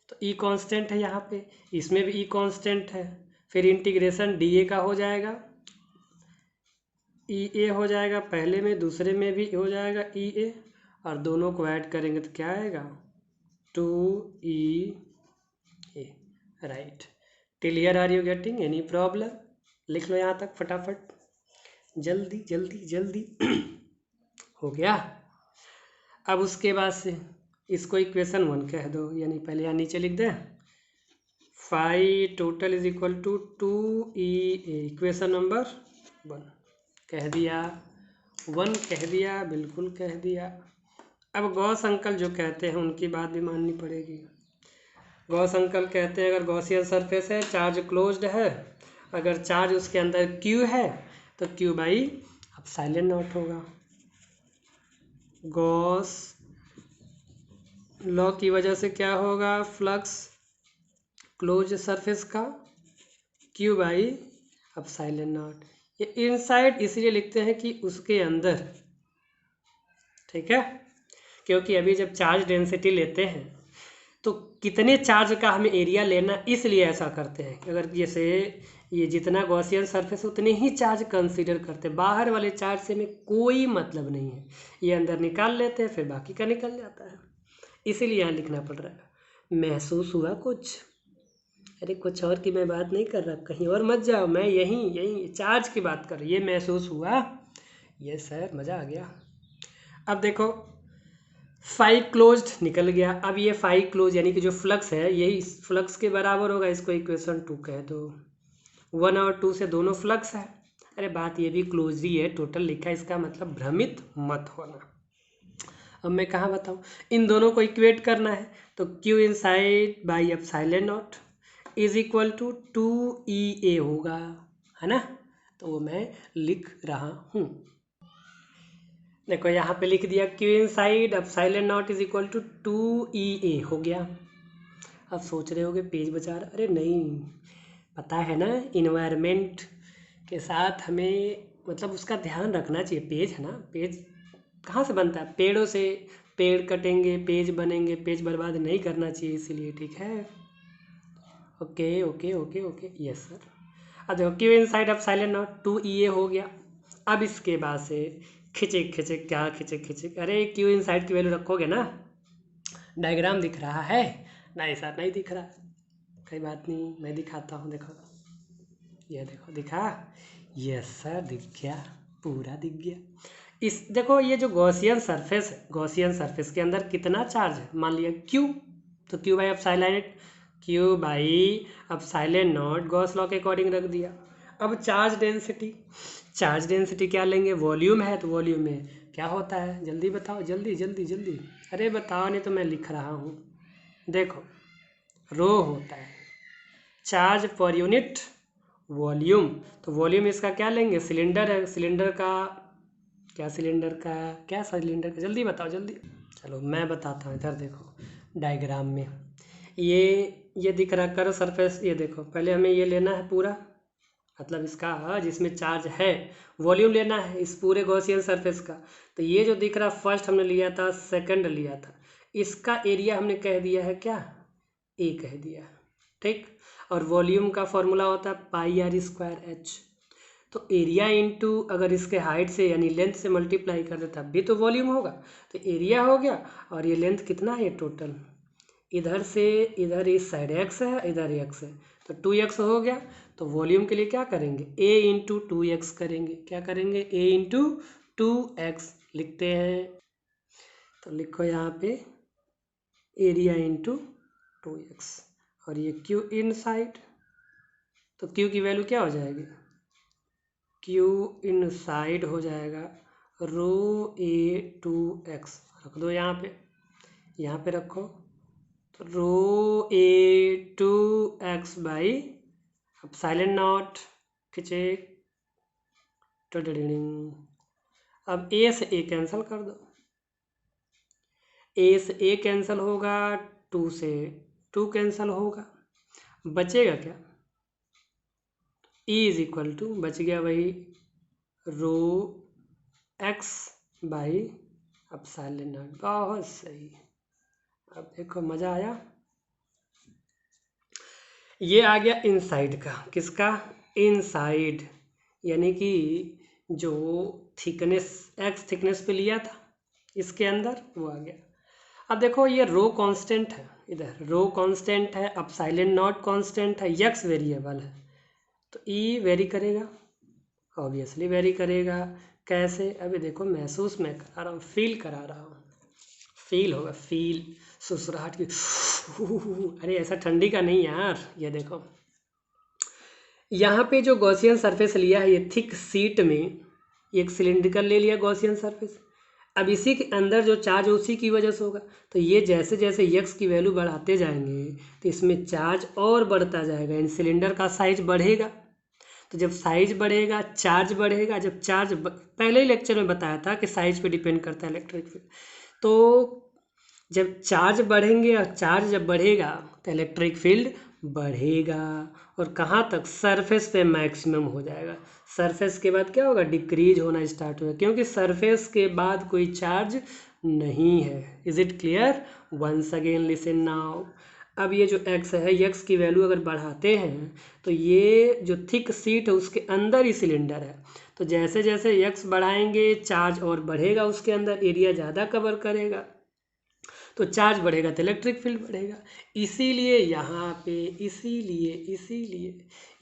S1: तो E कांस्टेंट है यहाँ पे, इसमें भी E कांस्टेंट है, फिर इंटीग्रेशन DA का हो जाएगा, EA हो जाएगा, पहले में दूसरे में भी हो जाएगा EA, और दोनों को ऐड करेंगे तो क्या आएगा 2EA, right. Till here are you getting any problem? लिख लो यहाँ तक फटाफट, जल्दी जल्दी जल्दी। हो गया। अब उसके बाद से इसको इक्वेशन 1 कह दो, यानी पहले यहाँ नीचे लिख दें, phi total is equal to 2EA, equation number 1 कह दिया, 1 कह दिया, बिल्कुल कह दिया। अब गॉस अंकल जो कहते हैं उनकी बात भी माननी पड़ेगी। गॉस अंकल कहते हैं अगर गॉसियन सरफेस है, चार्ज क्लोज्ड है, अगर चार्ज उसके अंदर Q है तो Q बाई एप्सिलॉन नॉट होगा। गॉस लॉ की वजह से क्या होगा, फ्लक्स क्लोज सरफेस का Q बाई एप्सिलॉन नॉट। ये इनसाइड इसलिए लिखते हैं कि उसके अंदर, ठीक है, क्योंकि अभी जब चार्ज डेंसिटी लेते हैं तो कितने चार्ज का हमें एरिया लेना, इसलिए ऐसा करते हैं। अगर जैसे ये जितना गॉसियन सरफेस उतने ही चार्ज कंसीडर करते हैं, बाहर वाले चार्ज से हमें कोई मतलब नहीं है, ये अंदर निकाल लेते हैं, फिर बाकी का निकल जाता है, इसीलिए यहाँ लिखना पड़ रहा है। महसूस हुआ कुछ? अरे कुछ और की मैं बात नहीं कर रहा, कहीं और मत जाओ, मैं यहीं चार्ज की बात कर रहा, ये महसूस हुआ? यस सर, मज़ा आ गया। अब देखो फाई क्लोज्ड निकल गया, अब ये फाई क्लोज यानी कि जो फ्लक्स है यही इस फ्लक्स के बराबर होगा, इसको इक्वेशन 2 कह दो। 1 और 2 से दोनों फ्लक्स है, अरे बात ये भी क्लोज ही है, टोटल लिखा है, इसका मतलब भ्रमित मत होना। अब मैं कहाँ बताऊँ, इन दोनों को इक्वेट करना है तो Q inside by epsilon naught is equal to 2EA होगा, है ना, तो वो मैं लिख रहा हूँ। देखो यहाँ पे लिख दिया Q inside epsilon naught is equal to 2EA हो गया। अब सोच रहे होगे पेज बचा रहा, अरे नहीं, पता है ना इन्वायरमेंट के साथ हमें मतलब उसका ध्यान रखना चाहिए। पेज है ना, पेज कहाँ से बनता है, पेड़ों से, पेड़ कटेंगे पेज बनेंगे, पेज बर्बाद नहीं करना चाहिए, इसीलिए, ठीक है। Okay okay okay okay, yes sir. अब देखो Q inside epsilon naught 2EA हो गया। अब इसके बाद से खिचे, अरे Q इनसाइड की वैल्यू रखोगे ना, डायग्राम दिख रहा है? नहीं सर नहीं दिख रहा, कोई बात नहीं, मैं दिखाता हूँ, देखो ये देखो, दिखा, यस सर, दिख गया, पूरा दिख गया। इस देखो, ये जो गॉसियन सरफेस है, गॉसियन सरफेस के अंदर कितना चार्ज है, मान लिया क्यू, तो Q by epsilon not Gauss law के अकॉर्डिंग रख दिया। अब चार्ज डेंसिटी क्या लेंगे, वॉल्यूम है तो वॉल्यूम में क्या होता है, जल्दी बताओ, जल्दी जल्दी जल्दी, अरे बताओ नहीं तो मैं लिख रहा हूँ। देखो, रो होता है चार्ज पर यूनिट वॉल्यूम, तो वॉल्यूम इसका क्या लेंगे, सिलेंडर है, सिलेंडर का जल्दी बताओ जल्दी। चलो मैं बताता हूँ, इधर देखो डायग्राम में ये दिख रहा करो सरफेस, ये देखो पहले हमें ये लेना है पूरा, मतलब इसका जिसमें चार्ज है वॉल्यूम लेना है इस पूरे गॉसियन सरफेस का। तो ये जो दिख रहा फर्स्ट हमने लिया था, सेकंड लिया था, इसका एरिया हमने कह दिया है क्या, ए कह दिया, ठीक। और वॉल्यूम का फॉर्मूला होता है πr²h। तो एरिया इंटू अगर इसके हाइट से यानी लेंथ से मल्टीप्लाई कर दे तब भी तो वॉल्यूम होगा, तो एरिया हो गया। और ये लेंथ कितना है टोटल, इधर से इधर इस साइड x है, इधर x है, तो 2x हो गया। तो वॉल्यूम के लिए क्या करेंगे, a इंटू 2x करेंगे, क्या करेंगे, a इंटू 2x लिखते हैं। तो लिखो यहाँ पे एरिया इंटू 2x, और ये q इन साइड, तो q की वैल्यू क्या हो जाएगी, q इन साइड हो जाएगा रो a2x, रख दो यहाँ पे रखो, तो रो a2x बाई एप्सिलॉन नॉट खींचे, अब a से a कैंसिल कर दो, a से a कैंसिल होगा, 2 से 2 कैंसिल होगा, बचेगा क्या, E इज इक्वल टू बच गया वही रो x बाई एप्सिलॉन नॉट। बहुत सही, अब देखो मज़ा आया। ये आ गया इनसाइड का, किसका, इनसाइड, यानी कि जो थिकनेस x थिकनेस पे लिया था इसके अंदर वो आ गया। अब देखो ये रो कांस्टेंट है, इधर रो कांस्टेंट है, एप्सिलॉन नॉट कांस्टेंट है, x वेरिएबल है, तो E वेरी करेगा, ऑब्वियसली वेरी करेगा। कैसे, अभी देखो महसूस मैं करा रहा हूँ, फील करा रहा हूँ, फील होगा, फील सुसराहट की अरे ऐसा ठंडी का नहीं यार। ये देखो यहाँ पे जो गॉसियन सरफेस लिया है, ये थिक शीट में एक सिलिंड्रिकल ले लिया गॉसियन सरफेस। अब इसी के अंदर जो चार्ज उसी की वजह से होगा, तो ये जैसे जैसे x की वैल्यू बढ़ाते जाएंगे तो इसमें चार्ज और बढ़ता जाएगा, इन सिलेंडर का साइज बढ़ेगा। तो जब साइज बढ़ेगा चार्ज बढ़ेगा, जब चार्ज पहले ही लेक्चर में बताया था कि साइज पे डिपेंड करता है इलेक्ट्रिक फील्ड। तो जब चार्ज बढ़ेंगे और चार्ज जब बढ़ेगा तो इलेक्ट्रिक फील्ड बढ़ेगा, और कहाँ तक, सरफेस पे मैक्सिमम हो जाएगा। सरफेस के बाद क्या होगा, डिक्रीज होना स्टार्ट होगा, क्योंकि सरफेस के बाद कोई चार्ज नहीं है। Is it clear, once again listen now. अब ये जो x है, x की वैल्यू अगर बढ़ाते हैं तो ये जो थिक शीट है उसके अंदर ही सिलेंडर है, तो जैसे जैसे x बढ़ाएंगे चार्ज और बढ़ेगा, उसके अंदर एरिया ज़्यादा कवर करेगा, तो चार्ज बढ़ेगा तो इलेक्ट्रिक फील्ड बढ़ेगा। इसीलिए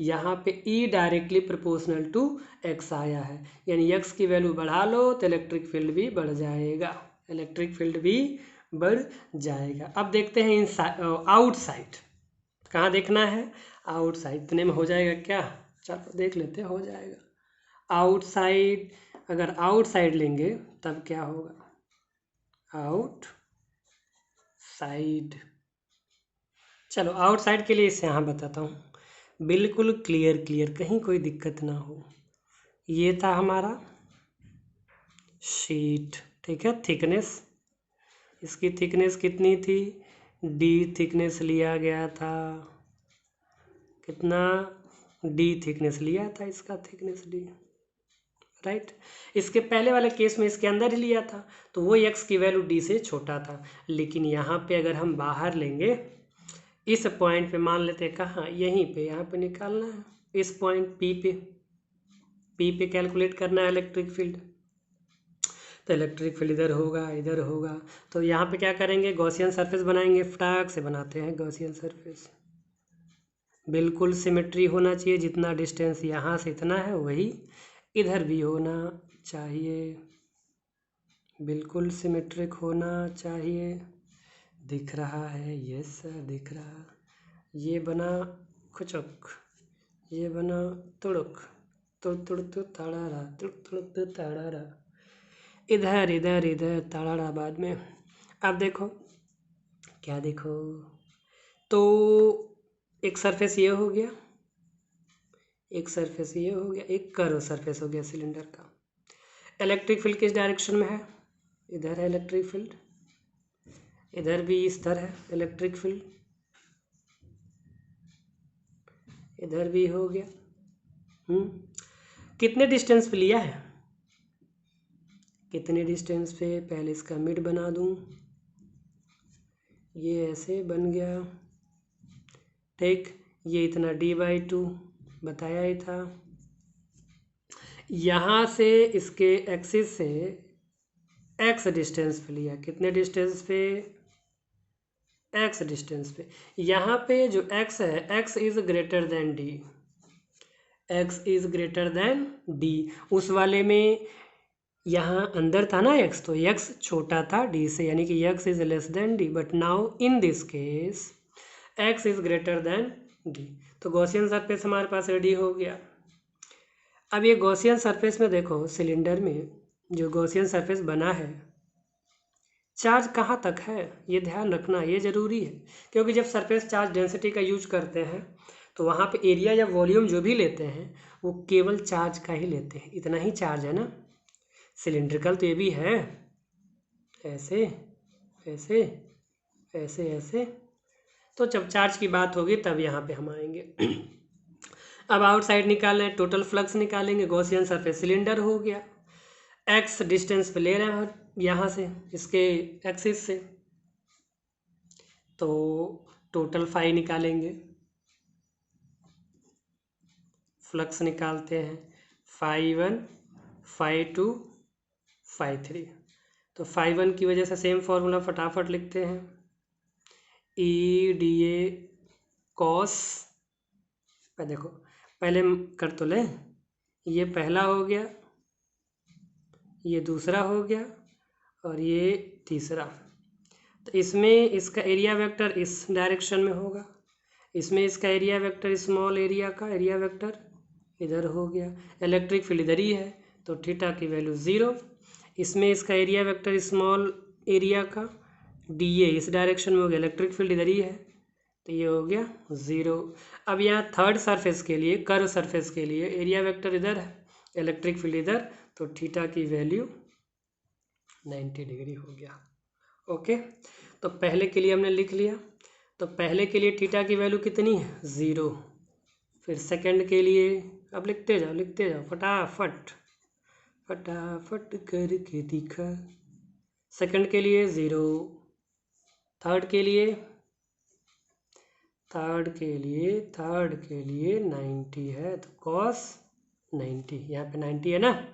S1: यहाँ पे E directly proportional to x आया है, यानी x की वैल्यू बढ़ा लो तो इलेक्ट्रिक फील्ड भी बढ़ जाएगा, अब देखते हैं आउटसाइड, कहाँ देखना है, आउटसाइड, इतने में हो जाएगा क्या, चलो देख लेते, हो जाएगा। आउटसाइड, अगर आउटसाइड लेंगे तब क्या होगा, आउटसाइड, चलो आउटसाइड के लिए इसे यहाँ बताता हूँ, बिल्कुल क्लियर कहीं कोई दिक्कत ना हो। ये था हमारा शीट, ठीक है, थिकनेस, इसकी थिकनेस कितनी थी, d थिकनेस लिया गया था, कितना, d थिकनेस लिया था, इसका थिकनेस d, राइट। इसके पहले वाले केस में इसके अंदर ही लिया था तो वो x की वैल्यू d से छोटा था, लेकिन यहाँ पे अगर हम बाहर लेंगे, इस पॉइंट पे मान लेते हैं, कहाँ, यहीं पे, यहाँ पे निकालना है, इस पॉइंट P पे कैलकुलेट करना है इलेक्ट्रिक फील्ड, तो इलेक्ट्रिक फील्ड इधर होगा, तो यहाँ पे क्या करेंगे, गॉसियन सरफेस बनाएंगे, फटाक से बनाते हैं गॉसियन सरफेस, बिल्कुल सिमेट्री होना चाहिए, जितना डिस्टेंस यहाँ से इतना है वही इधर भी होना चाहिए, बिल्कुल सिमेट्रिक होना चाहिए। दिख रहा है? यस सर दिख रहा। ये बना खुचक, ये बना तुड़ुक, तुड़ तुड़ तु ताड़ारा, तुड़ तुड़ तु ताड़ारा, इधर इधर इधर ताड़ारा बाद में। अब देखो क्या, देखो तो एक सरफेस ये हो गया, एक सरफेस ये हो गया, एक कर्व सरफेस हो गया सिलेंडर का। इलेक्ट्रिक फील्ड किस डायरेक्शन में है? इधर है इलेक्ट्रिक फील्ड, इधर भी इस तरह है इलेक्ट्रिक फील्ड, इधर भी हो गया। कितने डिस्टेंस पे लिया है? कितने डिस्टेंस पे? पहले इसका मिड बना दूं, ये ऐसे बन गया, ठीक। ये इतना d/2 बताया ही था। यहाँ से इसके एक्सिस से x डिस्टेंस पे लिया, कितने डिस्टेंस पे? x डिस्टेंस पे। यहाँ पे जो x है, x is greater than d, x is greater than d। उस वाले में यहाँ अंदर था ना x, तो x छोटा था d से, यानी कि x is less than d, but now in this case x is greater than d, तो गॉसियन सरफेस हमारे पास रेडी हो गया। अब ये गॉसियन सरफेस में देखो, सिलेंडर में जो गॉसियन सरफेस बना है, चार्ज कहाँ तक है ये ध्यान रखना, ये ज़रूरी है, क्योंकि जब सरफेस चार्ज डेंसिटी का यूज करते हैं तो वहाँ पे एरिया या वॉल्यूम जो भी लेते हैं वो केवल चार्ज का ही लेते हैं, इतना ही चार्ज है ना। सिलिंड्रिकल तो ये भी है, ऐसे ऐसे ऐसे ऐसे, तो जब चार्ज की बात होगी तब यहाँ पे हम आएंगे। अब आउटसाइड निकालना है, टोटल फ्लक्स निकालेंगे, गॉसियन सरफेस सिलेंडर हो गया, x डिस्टेंस पे ले रहे हैं यहाँ से इसके एक्सिस से, तो टोटल फाई निकालेंगे, फ्लक्स निकालते हैं, φ1 φ2 φ3, तो φ1 की वजह से सेम फॉर्मूला फटाफट लिखते हैं, EDA cos, देखो पहले कर तो ले, ये पहला हो गया, ये दूसरा हो गया और ये तीसरा, तो इसमें इसका एरिया वेक्टर इस डायरेक्शन में होगा, इसमें इसका एरिया वेक्टर स्मॉल एरिया का एरिया वेक्टर इधर हो गया, इलेक्ट्रिक फील्ड इधर ही है तो थीटा की वैल्यू 0, इसमें इसका एरिया वेक्टर स्मॉल एरिया का DA इस डायरेक्शन में हो गया, इलेक्ट्रिक फील्ड इधर ही है तो ये हो गया 0। अब यहाँ थर्ड सरफेस के लिए, कर्व सरफेस के लिए एरिया वेक्टर इधर है, इलेक्ट्रिक फील्ड इधर, तो थीटा की वैल्यू 90 डिग्री हो गया। ओके, तो पहले के लिए हमने लिख लिया, तो पहले के लिए थीटा की वैल्यू कितनी है? 0। फिर सेकंड के लिए अब लिखते जाओ फटाफट फटाफट करके दिखा, सेकंड के लिए 0, थर्ड के लिए 90 है, तो cos 90, यहाँ पे 90 है ना।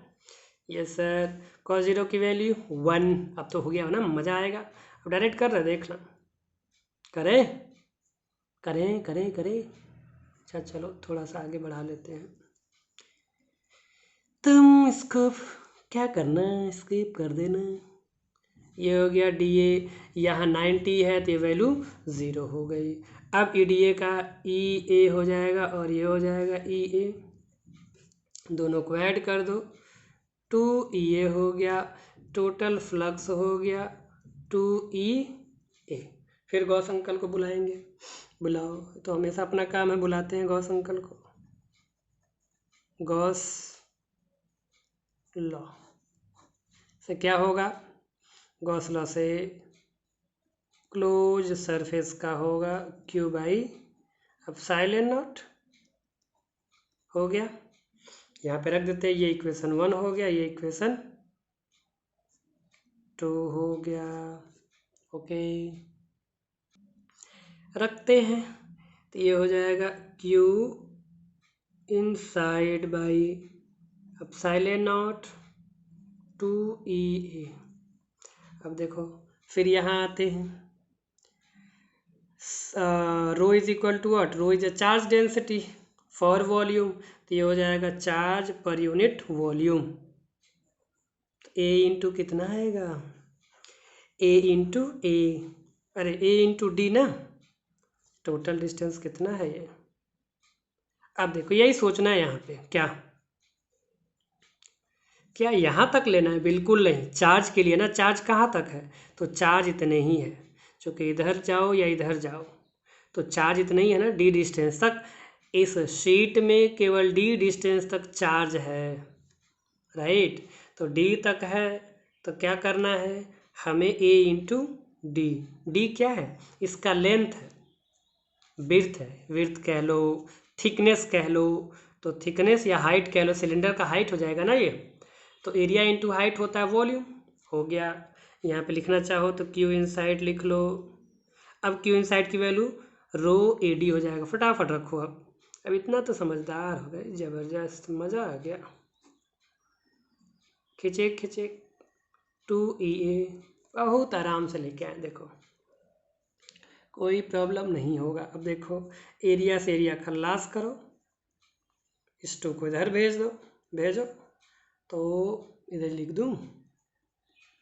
S1: यस सर, cos 0 की वैल्यू 1। अब तो हो गया ना, मज़ा आएगा। अब डायरेक्ट कर रहे देखना, करें। अच्छा चलो थोड़ा सा आगे बढ़ा लेते हैं, तुम इसको क्या करना, स्किप कर देना। ये हो गया DA, यहाँ 90 है तो ये वैल्यू 0 हो गई। अब EDA का EA हो जाएगा और ये हो जाएगा EA, दोनों को ऐड कर दो, 2EA हो गया, टोटल फ्लक्स हो गया 2EA। फिर गॉस अंकल को बुलाएंगे, बुलाओ, तो हमेशा अपना काम है, बुलाते हैं गॉस अंकल को। गॉस लॉ से क्या होगा? गॉस लॉ से क्लोज सरफेस का होगा Q/ε0 हो गया। यहाँ पे रख देते हैं, ये इक्वेशन 1 हो गया, ये इक्वेशन 2 हो गया। ओके, रखते हैं, तो ये हो जाएगा Q इनसाइड बाई ε0 2EA। अब देखो फिर यहाँ आते हैं, rho is equal to what, rho is a charge density for volume, तो ये हो जाएगा चार्ज पर यूनिट वॉल्यूम। तो ए इंटू कितना आएगा, ए इंटू ए, अरे ए इंटू डी ना, टोटल डिस्टेंस कितना है ये। अब देखो यही सोचना है यहाँ पे, क्या क्या यहाँ तक लेना है, बिल्कुल नहीं। चार्ज के लिए ना, चार्ज कहाँ तक है, तो चार्ज इतने ही है, चूँकि इधर जाओ या इधर जाओ तो चार्ज इतना ही है ना, डी डिस्टेंस तक। इस शीट में केवल डी डिस्टेंस तक चार्ज है, राइट। तो डी तक है, तो क्या करना है हमें, ए इंटू डी। डी क्या है, इसका लेंथ है, विड्थ है, विड्थ कह लो, थिकनेस कह लो, तो थिकनेस या हाइट कह लो, सिलेंडर का हाइट हो जाएगा ना ये। तो एरिया इंटू हाइट होता है वॉल्यूम, हो गया। यहाँ पे लिखना चाहो तो क्यू इनसाइड लिख लो। अब क्यू इनसाइड की वैल्यू रो ए डी हो जाएगा, फटाफट रखो। अब इतना तो समझदार हो गए, ज़बरदस्त, मज़ा आ गया। खिंचे खिंचे 2EA बहुत आराम से लेके आए, देखो कोई प्रॉब्लम नहीं होगा। अब देखो एरिया से एरिया खल्लास करो, इस टू को इधर भेज दो, भेजो, तो इधर लिख दूँ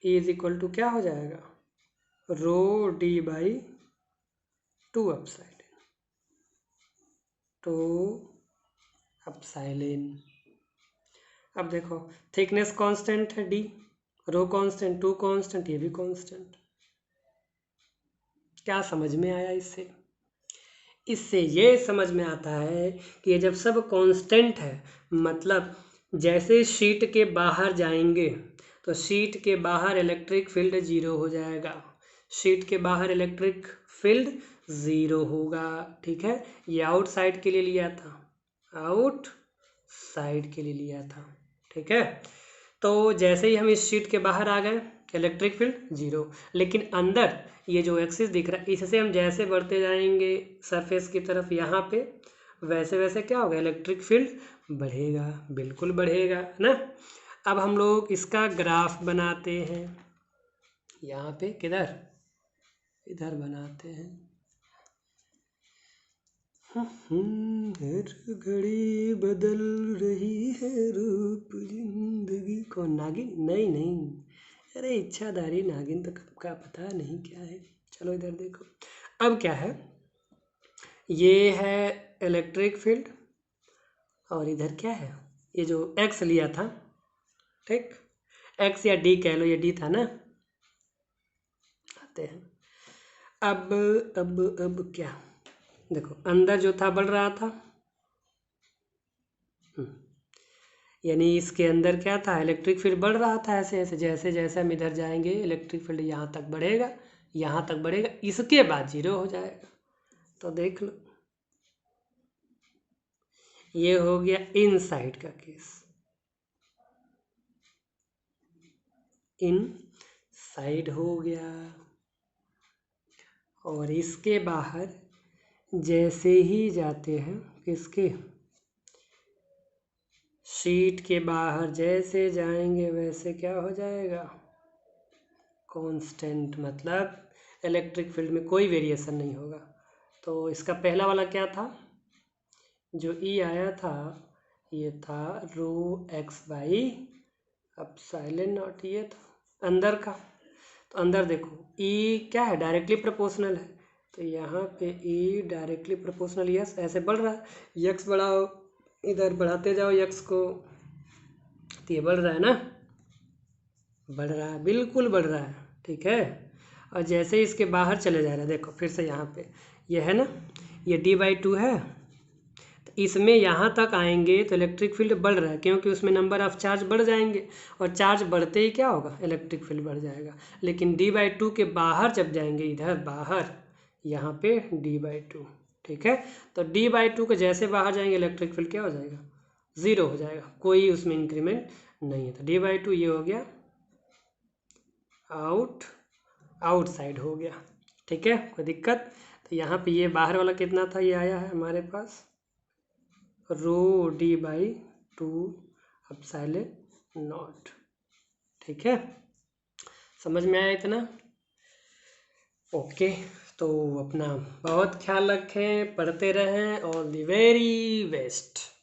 S1: ए इज इक्वल टू क्या हो जाएगा, रो डी बाई 2 अपसाइलेन, 2 अपसाइलेन। अब देखो थिकनेस कांस्टेंट है डी, रो कांस्टेंट, 2 कांस्टेंट, ये भी कांस्टेंट। क्या समझ में आया इससे, इससे ये समझ में आता है कि ये जब सब कांस्टेंट है, मतलब जैसे शीट के बाहर जाएंगे तो शीट के बाहर इलेक्ट्रिक फील्ड जीरो हो जाएगा, शीट के बाहर इलेक्ट्रिक फील्ड ज़ीरो होगा, ठीक है। ये आउटसाइड के लिए लिया था, आउट साइड के लिए लिया था, ठीक है। तो जैसे ही हम इस शीट के बाहर आ गए इलेक्ट्रिक फील्ड जीरो, लेकिन अंदर ये जो एक्सिस दिख रहा है इससे हम जैसे बढ़ते जाएंगे सरफेस की तरफ यहाँ पे, वैसे वैसे क्या होगा, इलेक्ट्रिक फील्ड बढ़ेगा, बिल्कुल बढ़ेगा ना। अब हम लोग इसका ग्राफ बनाते हैं, यहाँ पे किधर, इधर बनाते हैं। हर घड़ी बदल रही है रूप जिंदगी, कौन नागिन, नहीं नहीं, अरे इच्छाधारी नागिन तो कब का पता नहीं क्या है। चलो इधर देखो, अब क्या है, ये है इलेक्ट्रिक फील्ड और इधर क्या है, ये जो एक्स लिया था, ठीक, एक्स या डी कह लो, ये डी था ना। आते हैं अब क्या, देखो अंदर जो था बढ़ रहा था, यानी इसके अंदर क्या था, इलेक्ट्रिक फील्ड बढ़ रहा था, ऐसे ऐसे जैसे जैसे हम इधर जाएंगे इलेक्ट्रिक फील्ड यहाँ तक बढ़ेगा, यहाँ तक बढ़ेगा, इसके बाद जीरो हो जाएगा। तो देख लो ये हो गया इन साइड का केस, इन साइड हो गया। और इसके बाहर जैसे ही जाते हैं, किसके, शीट के बाहर जैसे जाएंगे वैसे क्या हो जाएगा, कांस्टेंट, मतलब इलेक्ट्रिक फील्ड में कोई वेरिएशन नहीं होगा। तो इसका पहला वाला क्या था, जो ई आया था ये था रो एक्स बाई अपसाइलेन नॉट, ये था अंदर का। तो अंदर देखो ई क्या है, डायरेक्टली प्रोपोर्शनल है, तो यहाँ पे ई डायरेक्टली प्रोपोर्शनल, यस ऐसे बढ़ रहा है, यक्स बढ़ाओ, इधर बढ़ाते जाओ यक्स को, तो ये बढ़ रहा है ना, बढ़ रहा है, बिल्कुल बढ़ रहा है, ठीक है। और जैसे ही इसके बाहर चले जा रहा है, देखो फिर से यहाँ पे ये है ना, ये d/2 है, तो इसमें यहाँ तक आएंगे तो इलेक्ट्रिक फील्ड बढ़ रहा है, क्योंकि उसमें नंबर ऑफ चार्ज बढ़ जाएंगे, और चार्ज बढ़ते ही क्या होगा, इलेक्ट्रिक फील्ड बढ़ जाएगा। लेकिन d/2 के बाहर जब जाएंगे, इधर बाहर, यहाँ पे d/2, ठीक है। तो d/2 के जैसे बाहर जाएंगे इलेक्ट्रिक फील्ड क्या हो जाएगा, ज़ीरो हो जाएगा, कोई उसमें इंक्रीमेंट नहीं है। तो d/2 ये हो गया आउटसाइड हो गया, ठीक है, कोई दिक्कत। तो यहाँ पे ये बाहर वाला कितना था, ये आया है हमारे पास रो d/2 अपसाइलेन नॉट, ठीक है, समझ में आया इतना, ओके। तो अपना बहुत ख्याल रखें, पढ़ते रहें। All the very best.